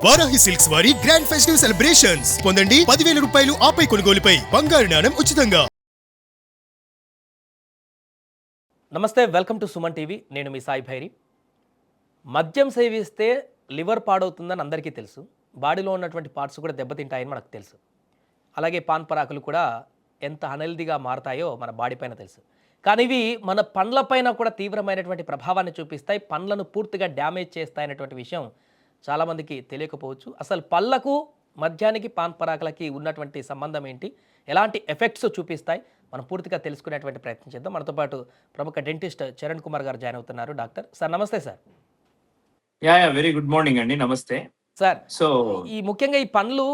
Varahi silks వారి grand festive celebrations పొందండి 10,000 రూపాయలు ఆపై కొనుగోలుపై బంగారు నాణెం ఉచితంగా. నమస్తే, వెల్కమ్ టు సుమన్ టీవీ. నేను మీ సాయి భైరి. మద్యం సేవిస్తే లివర్ పాడవుతుందని అందరికీ తెలుసు. బాడీలో ఉన్నటువంటి పార్ట్స్ కూడా దెబ్బతింటాయని మనకు తెలుసు. అలాగే పాన్ పరాకులు కూడా ఎంత అన్హెల్దీగా మారతాయో మన బాడీ పైన తెలుసు. కానీ ఇవి మన పండ్లపైన కూడా తీవ్రమైనటువంటి ప్రభావాన్ని చూపిస్తాయి, పండ్లను పూర్తిగా డ్యామేజ్ చేస్తాయనేటువంటి విషయం చాలామందికి తెలియకపోవచ్చు. అసలు పళ్ళకు మద్యానికి పాన్ పరాకులకి ఉన్నటువంటి సంబంధం ఏంటి, ఎలాంటి ఎఫెక్ట్స్ చూపిస్తాయి, మనం పూర్తిగా తెలుసుకునేటువంటి ప్రయత్నం చేద్దాం. మనతో పాటు ప్రముఖ డెంటిస్ట్ చరణ్ కుమార్ గారు జాయిన్ అవుతున్నారు. డాక్టర్ సార్, నమస్తే సార్. వెరీ గుడ్ మార్నింగ్ అండి. నమస్తే సార్. సో ఈ ముఖ్యంగా ఈ పండ్లు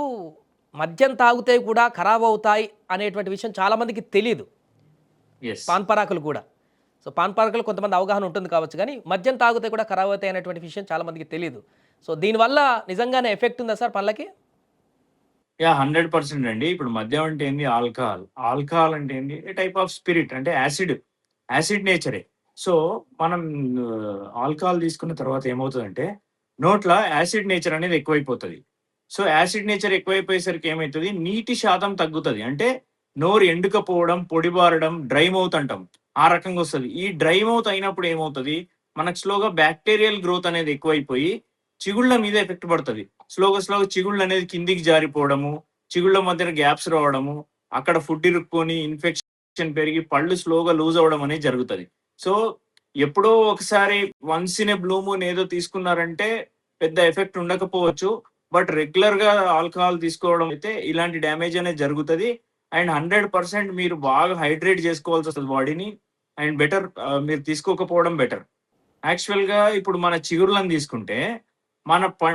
మద్యం తాగితే కూడా ఖరాబ్ అవుతాయి అనేటువంటి విషయం చాలామందికి తెలియదు. పాన్ పరాకులు కూడా. సో పాన్ పరాకులు కొంతమంది అవగాహన ఉంటుంది కావచ్చు, కానీ మద్యం తాగితే కూడా ఖరాబ్ అవుతాయి అనేటువంటి విషయం చాలామందికి తెలియదు. సో దీనివల్ల నిజంగానే ఎఫెక్ట్ ఉందా సార్ పళ్ళకి? 100% అండి. ఇప్పుడు మద్యం అంటే ఏంది? ఆల్కహాల్ అంటే ఏంది? టైప్ ఆఫ్ స్పిరిట్, అంటే యాసిడ్ నేచరే. సో మనం ఆల్కహాల్ తీసుకున్న తర్వాత ఏమవుతుందంటే నోట్ల యాసిడ్ నేచర్ అనేది ఎక్కువైపోతుంది. సో యాసిడ్ నేచర్ ఎక్కువైపోయేసరికి ఏమవుతుంది, నీటి శాతం తగ్గుతుంది. అంటే నోరు ఎండుకపోవడం, పొడిబారడం, డ్రై మౌత్ అంటాం, ఆ రకంగా వస్తుంది. ఈ డ్రై మౌత్ అయినప్పుడు ఏమవుతుంది, మనకు స్లోగా బ్యాక్టీరియల్ గ్రోత్ అనేది ఎక్కువైపోయి చిగుళ్ళ మీద ఎఫెక్ట్ పడుతుంది. స్లోగా చిగుళ్ళు అనేది కిందికి జారిపోవడము, చిగుళ్ళ మధ్యన గ్యాప్స్ రావడము, అక్కడ ఫుడ్ ఇరుక్కొని ఇన్ఫెక్షన్ పెరిగి పళ్ళు స్లోగా లూజ్ అవ్వడం అనేది జరుగుతుంది. సో ఎప్పుడో ఒకసారి once in a blue moon ఏదో తీసుకున్నారంటే పెద్ద ఎఫెక్ట్ ఉండకపోవచ్చు. బట్ రెగ్యులర్ గా ఆల్కహాల్ తీసుకోవడం అయితే ఇలాంటి డ్యామేజ్ అనేది జరుగుతుంది. అండ్ 100% మీరు బాగా హైడ్రేట్ చేసుకోవాల్సి వస్తుంది బాడీని. అండ్ బెటర్ మీరు తీసుకోకపోవడం బెటర్. యాక్చువల్ గా ఇప్పుడు మన చిగుర్లను తీసుకుంటే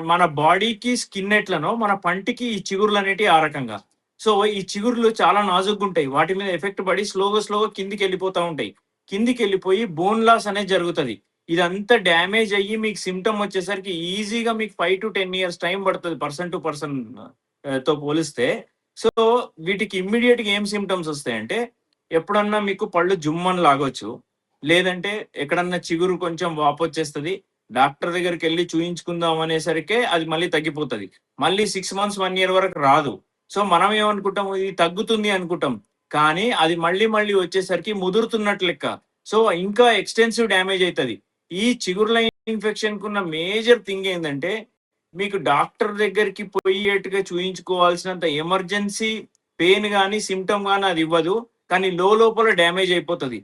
మన బాడీకి స్కిన్ ఎట్లనో మన పంటికి ఈ చిగుర్లు అనేటివి ఆ రకంగా. సో ఈ చిగుర్లు చాలా నాజుగ్గా ఉంటాయి. వాటి మీద ఎఫెక్ట్ పడి స్లోగా కిందికి వెళ్ళిపోతూ ఉంటాయి. కిందికి వెళ్ళిపోయి బోన్ లాస్ అనేది జరుగుతుంది. ఇదంతా డ్యామేజ్ అయ్యి మీకు సిమ్టమ్ వచ్చేసరికి ఈజీగా మీకు 5 to 10 years టైం పడుతుంది పర్సన్ టు పర్సన్ తో పోలిస్తే. సో వీటికి ఇమ్మీడియట్ గా ఏం సిమ్టమ్స్ వస్తాయంటే, ఎప్పుడన్నా మీకు పళ్ళు జుమ్మని లాగొచ్చు, లేదంటే ఎక్కడన్నా చిగురు కొంచెం వాపొచ్చేస్తుంది. డాక్టర్ దగ్గరికి వెళ్ళి చూయించుకుందాం అనేసరికి అది మళ్ళీ తగ్గిపోతుంది. మళ్ళీ 6 months 1 year వరకు రాదు. సో మనం ఏమనుకుంటాం, ఇది తగ్గుతుంది అనుకుంటాం, కానీ అది మళ్ళీ వచ్చేసరికి ముదురుతున్నట్లు లెక్క. సో ఇంకా ఎక్స్టెన్సివ్ డ్యామేజ్ అవుతుంది. ఈ చిగుర్ల ఇన్ఫెక్షన్ కున్న మేజర్ థింగ్ ఏంటంటే, మీకు డాక్టర్ దగ్గరికి పోయేట్టుగా చూయించుకోవాల్సినంత ఎమర్జెన్సీ పెయిన్ కానీ సిమ్టమ్ కానీ అది ఇవ్వదు, కానీ లోపల డ్యామేజ్ అయిపోతుంది.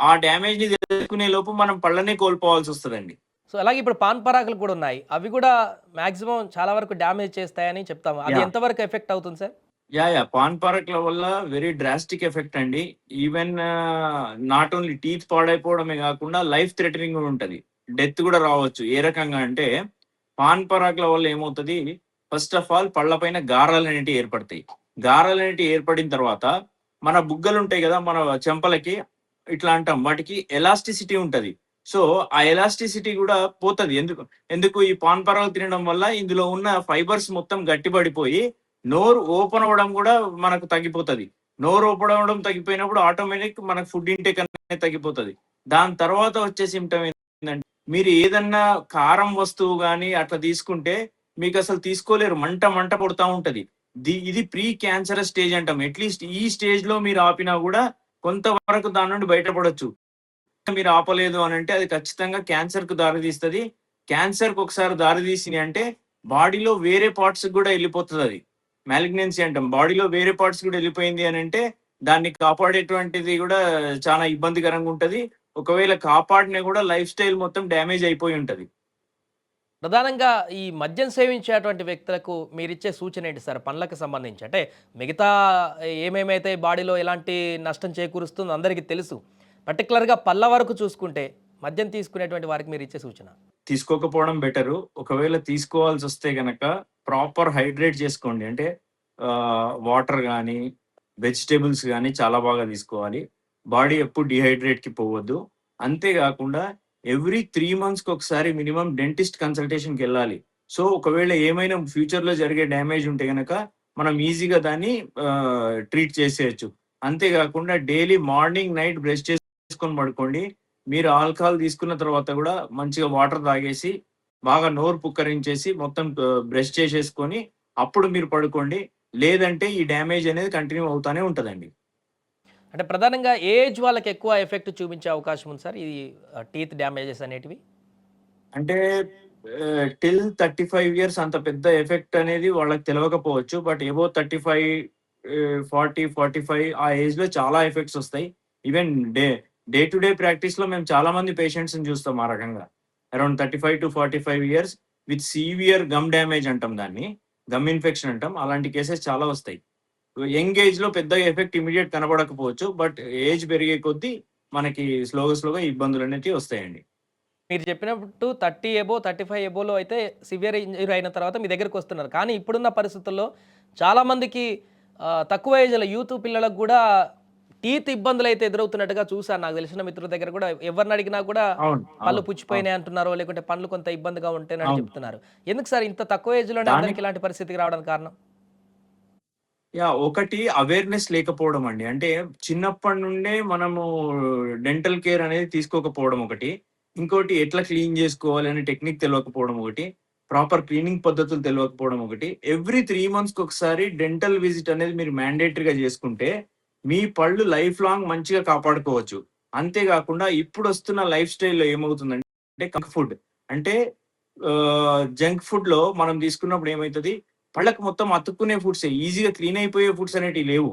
ఆ డ్యామేజ్ ని తెలుసుకునే లోపు మనం పళ్ళనే కోల్పోవాల్సి వస్తుందండి. సో అలాగే ఇప్పుడు పాన్ పరాకులు కూడా ఉన్నాయి, అవి కూడా మాక్సిమం చాలా వరకు డ్యామేజ్ చేస్తాయని చెప్తాము. అది ఎంతవరకు ఎఫెక్ట్ అవుతుంది సార్? పాన్ పరాకుల వల్ల వెరీ డ్రాస్టిక్ ఎఫెక్ట్ అండి. ఈవెన్ నాట్ ఓన్లీ టీత్ పాడైపోవడమే కాకుండా లైఫ్ థ్రెటనింగ్ కూడా ఉంటుంది, డెత్ కూడా రావచ్చు. ఏ రకంగా అంటే, పాన్ పరాకుల వల్ల ఏమవుతుంది, ఫస్ట్ ఆఫ్ ఆల్ పళ్ళ పైన గారాలు అనేటివి ఏర్పడతాయి. గారాలు అనేటివి ఏర్పడిన తర్వాత మన బుగ్గలు ఉంటాయి కదా, మన చెంపలకి ఇట్లా అంటాం, వాటికి ఎలాస్టిసిటీ ఉంటది. సో ఆ ఎలాస్టిసిటీ కూడా పోతుంది. ఎందుకు ఈ పాన్ పరాకులు తినడం వల్ల ఇందులో ఉన్న ఫైబర్స్ మొత్తం గట్టిపడిపోయి నోరు ఓపెన్ అవ్వడం కూడా మనకు తగ్గిపోతుంది. నోరు ఓపెన్ అవ్వడం తగ్గిపోయినప్పుడు ఆటోమేటిక్ మనకు ఫుడ్ ఇంటేక్ అనేది తగ్గిపోతుంది. దాని తర్వాత వచ్చే సిమ్టమ్ ఏంటంటే, మీరు ఏదన్నా కారం వస్తువు కానీ అట్లా తీసుకుంటే మీకు అసలు తీసుకోలేరు, మంట పడుతూ ఉంటది. ఇది ప్రీ క్యాన్సరస్ స్టేజ్ అంటాం. అట్లీస్ట్ ఈ స్టేజ్ లో మీరు ఆపినా కూడా కొంతవరకు దాని నుండి బయటపడొచ్చు. మీరు ఆపలేదు అని అంటే అది ఖచ్చితంగా క్యాన్సర్ కు దారితీస్తుంది. క్యాన్సర్ కు ఒకసారి దారితీసింది అంటే బాడీలో వేరే పార్ట్స్ కూడా వెళ్ళిపోతుంది. అది మ్యాలిగ్నెన్సీ అంటాం. బాడీలో వేరే పార్ట్స్ కూడా వెళ్ళిపోయింది అని అంటే దాన్ని కాపాడేటువంటిది కూడా చాలా ఇబ్బందికరంగా ఉంటది. ఒకవేళ కాపాడినా కూడా లైఫ్ స్టైల్ మొత్తం డ్యామేజ్ అయిపోయి ఉంటది. ప్రధానంగా ఈ మద్యం సేవించేటువంటి వ్యక్తులకు మీరిచ్చే సూచన ఏంటి సార్ పండ్లకు సంబంధించి? అంటే మిగతా ఏమేమైతే బాడీలో ఎలాంటి నష్టం చేకూరుస్తుందో అందరికీ తెలుసు, పర్టికులర్గా పళ్ళ వరకు చూసుకుంటే మద్యం తీసుకునేటువంటి వారికి మీరు ఇచ్చే సూచన? తీసుకోకపోవడం బెటరు. ఒకవేళ తీసుకోవాల్సి వస్తే గనక ప్రాపర్ హైడ్రేట్ చేసుకోండి. అంటే వాటర్ కానీ వెజిటేబుల్స్ కానీ చాలా బాగా తీసుకోవాలి. బాడీ ఎప్పుడు డిహైడ్రేట్కి పోవద్దు. అంతేకాకుండా ఎవ్రీ 3 months ఒకసారి మినిమం డెంటిస్ట్ కన్సల్టేషన్కి వెళ్ళాలి. సో ఒకవేళ ఏమైనా ఫ్యూచర్లో జరిగే డ్యామేజ్ ఉంటే గనక మనం ఈజీగా దాన్ని ట్రీట్ చేసేయచ్చు. అంతేకాకుండా డైలీ మార్నింగ్ నైట్ బ్రష్ చేసుకొని పడుకోండి. మీరు ఆల్కహాల్ తీసుకున్న తర్వాత కూడా మంచిగా వాటర్ తాగేసి బాగా నోరు పుక్కరించేసి మొత్తం బ్రష్ చేసేసుకొని అప్పుడు మీరు పడుకోండి. లేదంటే ఈ డ్యామేజ్ అనేది కంటిన్యూ అవుతానే ఉంటదండి. అంటే ప్రధానంగా ఏ ఏజ్ వాళ్ళకి ఎక్కువ ఎఫెక్ట్ చూపించే అవకాశం ఉంది సార్? ఈ టీత్ డ్యామేజెస్ అనేటివి? అంటే టిల్ 35 ఇయర్స్ అంత పెద్ద ఎఫెక్ట్ అనేది వాళ్ళకి తెలవకపోవచ్చు. బట్ అబోవ్ 35 40, 45 ఆ ఏజ్‌లో చాలా ఎఫెక్ట్స్ ఒస్తాయి. ఈవెన్ డే టు డే ప్రాక్టీస్‌లో మేము చాలా మంది పేషెంట్స్‌ని చూస్తాం ఆ రకంగా. Around 35-45 years with severe gum damage అంటాం దాన్ని. గమ్ ఇన్ఫెక్షన్ అంటాం. అలాంటి కేసెస్ చాలా వస్తాయి. యంగ్ ఏజ్‌లో పెద్దగా ఎఫెక్ట్ ఇమ్మీడియేట్ కనపడకపోవచ్చు. బట్ ఏజ్ పెరిగే కొద్దీ మనకి స్లోగా ఇబ్బందులనేటివి వస్తాయండి. మీరు చెప్పినట్టు 30 ఎబోవ్, 35 ఎబోవ్‌లో అయితే సివియర్ ఇంజ్యూరీ అయిన తర్వాత మీ దగ్గరికొస్తున్నారు. కానీ ఇప్పుడున్న పరిస్థితుల్లో చాలామందికి తక్కువ ఏజ్‌లో యూత్ పిల్లలకు గూడా టీత్ ఇబ్బందులైతే ఎదురవుతున్నట్టుగా చూసాను. నాకు తెలిసిన మిత్రుల దగ్గర గూడా ఎవరిని అడిగినా గూడా అవును. పళ్ళు అవును. అవును. పుచ్చిపోయినాయి అంటున్నారో, లేకుంటే పండ్లు కొంత ఇబ్బందిగా ఉంటేనని అవును. చెప్తున్నారు. ఎందుకు సార్ ఇంత తక్కువ ఏజ్‌లోనే దానికి అందరికి ఇలాంటి పరిస్థితికి రావడానికి కారణం? ఒకటి అవేర్‌నెస్ లేకపోవడం అండి. అంటే చిన్నప్పటి నుండే మనము డెంటల్ కేర్ అనేది తీసుకోకపోవడం ఒకటి. ఇంకోటి ఎట్లా క్లీన్ జేసుకోవాలి అనే టెక్నిక్ తెలవకపోవడం ఒకటి. ప్రాపర్ క్లీనింగ్ పద్ధతులు తెలవకపోవడం ఒకటి. ఎవ్రీ 3 మంత్స్‌కొకసారి డెంటల్ విజిట్ అనేది మీరు మ్యాండేటరీగా జేసుకుంటే, మీ పళ్ళు లైఫ్ లాంగ్ మంచిగా కాపాడుకోవచ్చు. అంతే గాకుండా ఇప్పుడొస్తున్న లైఫ్ స్టైల్‌లో ఏమవుతుందంటే జంక్ ఫుడ్. అంటే జంక్ ఫుడ్‌లో మనం తీసుకున్నప్పుడు ఏమైతది పళ్ళకి మొత్తం అతుక్కునే ఫుడ్సే. ఈజీగా క్లీన్ అయిపోయే ఫుడ్స్ అనేటివి లేవు.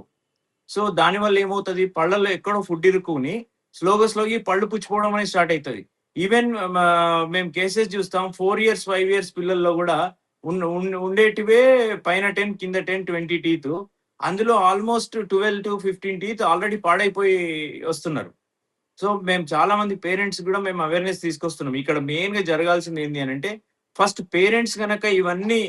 సో, దానివల్ల ఏమవుతది పళ్ళలో ఎక్కడో ఫుడ్ ఇరుక్కొని స్లోగా ఈ పళ్ళు పుచ్చిపోవడం అనేది స్టార్ట్ అయితది. ఈవెన్ మేము కేసెస్ చూస్తాం 4 ఇయర్స్, 5 ఇయర్స్ పిల్లల్లో గూడా ఉండేటివే పైన 10 కింద 10, 20 టీతు. అందులో ఆల్‌మోస్ట్ 12-15 టీత్ ఆల్రెడీ పాడైపోయి వస్తున్నారు. సో, మేము చాలా మంది పేరెంట్స్ గూడా మేము అవేర్‌నెస్ తీసుకొస్తున్నాం. ఇక్కడ మెయిన్‌గా జరగాల్సింది ఏంది అనంటే, ఫస్ట్ పేరెంట్స్ గనక ఇవన్నీ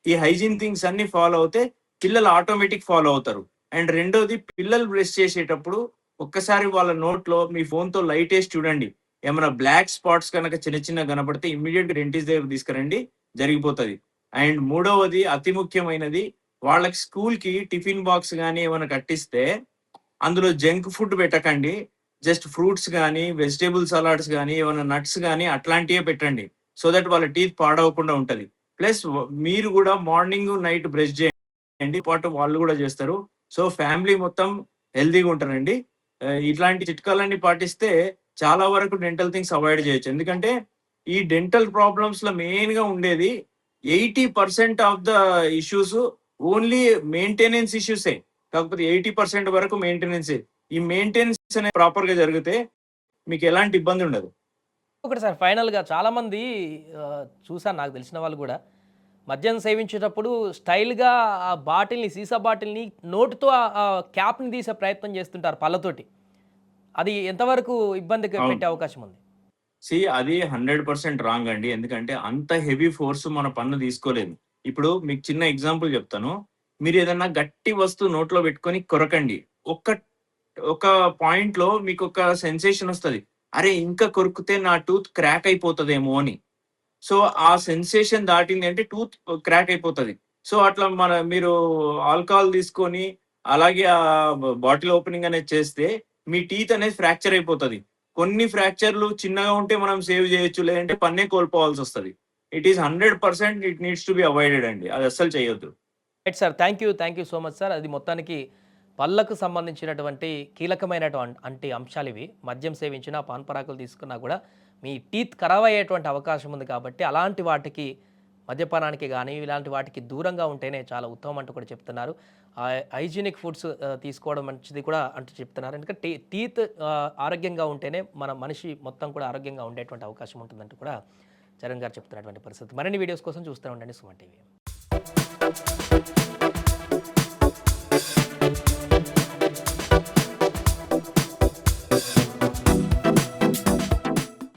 ఈ హైజీన్ థింగ్స్ అన్నీ ఫాలో అవుతే, పిల్లలు ఆటోమేటిక్ ఫాలో అవుతారు. అండ్ రెండోది పిల్లలు బ్రష్ చేసేటప్పుడు ఒక్కసారి వాళ్ళ నోట్లో మీ ఫోన్‌తో లైటేసి చూడండి. ఏమన్నా బ్లాక్ స్పాట్స్ గనక చిన్నగా కనపడితే ఇమ్మీడియేట్‌గా డెంటిస్ట్ దగ్గరికి తీసుకురండి. జరిగిపోతది. అండ్ మూడవది అతి ముఖ్యమైనది వాళ్ళకి స్కూల్‌కి టిఫిన్ బాక్స్ గాని ఏమైనా కట్టిస్తే, అందులో జంక్ ఫుడ్ పెట్టకండి. జస్ట్ ఫ్రూట్స్ గాని, వెజిటబుల్ సలాడ్స్ గాని, ఏమన్నా నట్స్ గాని అట్లాంటియే పెట్టండి. సో దట్ వాళ్ళ టీత్ పాడవకుండా ఉంటది. ప్లస్ మీరు గూడా మార్నింగ్, నైట్ బ్రష్ చేయండి. పాటు వాళ్ళు గూడా చేస్తారు. సో, ఫ్యామిలీ మొత్తం హెల్తీగా ఉంటారండి. ఇట్లాంటి చిట్కాలన్నీ పాటిస్తే చాలా వరకు డెంటల్ థింగ్స్ అవాయిడ్ చేయొచ్చు. ఎందుకంటే, ఈ డెంటల్ ప్రాబ్లమ్స్‌లో మెయిన్‌గా ఉండేది 80% of the issues only maintenance ఇష్యూసే. కాకపోతే 80% వరకు మెయింటెనెన్సే. ఈ మెయింటెనెన్స్ అనేది ప్రాపర్‌గా జరిగితే మీకెలాంటి ఇబ్బందుండదు. ఒకటి సార్ ఫైనల్‌గా చాలామంది చూసాను నాకు తెలిసిన వాళ్ళు గూడా మద్యం సేవించేటప్పుడు స్టైల్‌గా ఆ బాటిల్‌ని సీసా బాటిల్‌ని నోటితో క్యాప్‌ని తీసే ప్రయత్నం చేస్తుంటారు పళ్ళతోటి. అది ఎంతవరకు ఇబ్బందికి అవును. పెట్టే అవకాశం ఉంది? అది 100% రాంగ్ అండి. ఎందుకంటే అంత హెవీ ఫోర్స్ మన పన్ను తీసుకోలేదు. ఇప్పుడు మీకు చిన్న ఎగ్జాంపుల్ చెప్తాను. మీరేదన్నా గట్టి వస్తువు నోట్లో పెట్టుకొని కొరకండి. ఒక్క ఒక పాయింట్‌లో మీకొక సెన్సేషన్ ఒస్తది. అరే! ఇంకా కొరుకుతే నా టూత్ క్రాక్ అయిపోతదేమో అని. సో, ఆ సెన్సేషన్ దాటింది అంటే టూత్ క్రాక్ అయిపోతది. సో, అట్లా మీరు ఆల్కహాల్ తీసుకొని అలాగే బాటిల్ ఓపెనింగ్ అనేది చేస్తే మీ టీత్ అనేది ఫ్రాక్చర్ అయిపోతది. కొన్ని ఫ్రాక్చర్‌లు చిన్నగా ఉంటే మనం సేవ్ చేయొచ్చు. లేదంటే పన్నే కోల్పోవాల్సొస్తది. It is 100% it needs to be avoided అండి. అది అస్సలు చేయొద్దు. Right sir. Thank you so much sir. అది మొత్తానికి పళ్ళకు సంబంధించినటువంటి కీలకమైనటువంటి అంశాలివి. మద్యం సేవించినా, పాన్ పరాకులు తీసుకున్నా కూడా మీ టీత్ ఖరాబ్ అయ్యేటువంటి అవకాశం ఉంది కాబట్టి అలాంటి వాటికి మద్యపానానికి గానీ, ఇలాంటి వాటికి దూరంగా ఉంటేనే చాలా ఉత్తమం అంటూ కూడా చెప్తున్నారు. హైజీనిక్ ఫుడ్స్ తీసుకోవడం మంచిది కూడా అంటూ చెప్తున్నారు. ఎందుకంటే టీత్ ఆరోగ్యంగా ఉంటేనే మన మనిషి మొత్తం కూడా ఆరోగ్యంగా ఉండేటువంటి అవకాశం ఉంటుందంటూ కూడా చరణ్ గారు చెప్తున్నటువంటి పరిస్థితి. మరిన్ని వీడియోస్ కోసం చూస్తూనే ఉండండి సుమన్ టీవీ.